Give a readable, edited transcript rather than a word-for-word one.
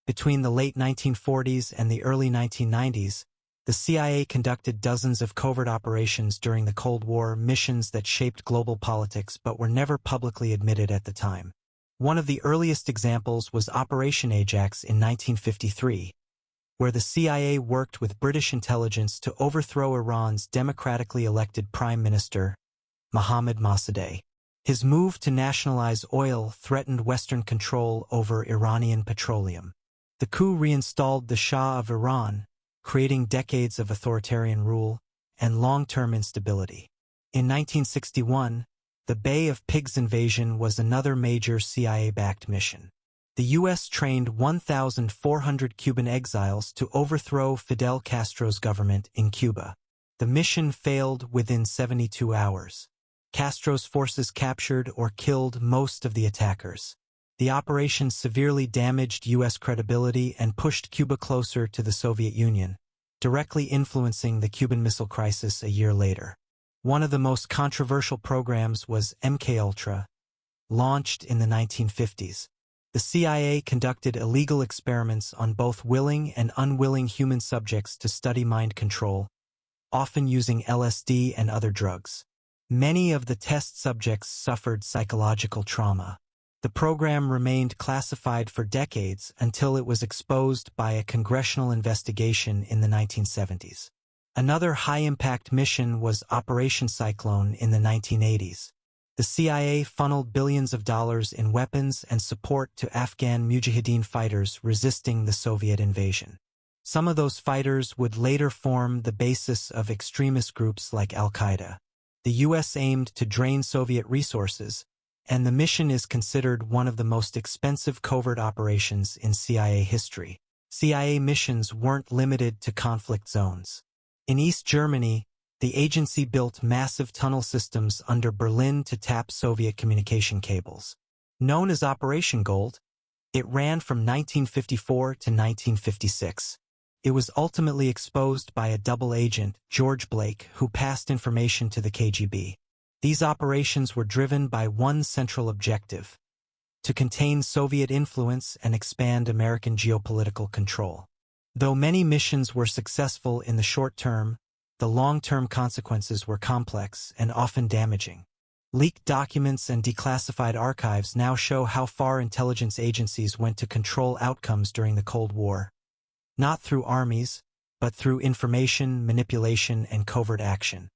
Between the late 1940s and the early 1990s, the CIA conducted dozens of covert operations during the Cold War, missions that shaped global politics but were never publicly admitted at the time. One of the earliest examples was Operation Ajax in 1953, where the CIA worked with British intelligence to overthrow Iran's democratically elected Prime Minister, Mohammad Mossadegh. His move to nationalize oil threatened Western control over Iranian petroleum. The coup reinstalled the Shah of Iran, creating decades of authoritarian rule and long-term instability. In 1961, the Bay of Pigs invasion was another major CIA-backed mission. The U.S. trained 1,400 Cuban exiles to overthrow Fidel Castro's government in Cuba. The mission failed within 72 hours. Castro's forces captured or killed most of the attackers. The operation severely damaged U.S. credibility and pushed Cuba closer to the Soviet Union, directly influencing the Cuban Missile Crisis a year later. One of the most controversial programs was MKUltra, launched in the 1950s. The CIA conducted illegal experiments on both willing and unwilling human subjects to study mind control, often using LSD and other drugs. Many of the test subjects suffered psychological trauma. The program remained classified for decades until it was exposed by a congressional investigation in the 1970s. Another high-impact mission was Operation Cyclone in the 1980s. The CIA funneled billions of dollars in weapons and support to Afghan Mujahideen fighters resisting the Soviet invasion. Some of those fighters would later form the basis of extremist groups like Al-Qaeda. The U.S. aimed to drain Soviet resources, and the mission is considered one of the most expensive covert operations in CIA history. CIA missions weren't limited to conflict zones. In East Germany, the agency built massive tunnel systems under Berlin to tap Soviet communication cables. Known as Operation Gold, it ran from 1954 to 1956. It was ultimately exposed by a double agent, George Blake, who passed information to the KGB. These operations were driven by one central objective: to contain Soviet influence and expand American geopolitical control. Though many missions were successful in the short term, the long-term consequences were complex and often damaging. Leaked documents and declassified archives now show how far intelligence agencies went to control outcomes during the Cold War. Not through armies, but through information, manipulation, and covert action.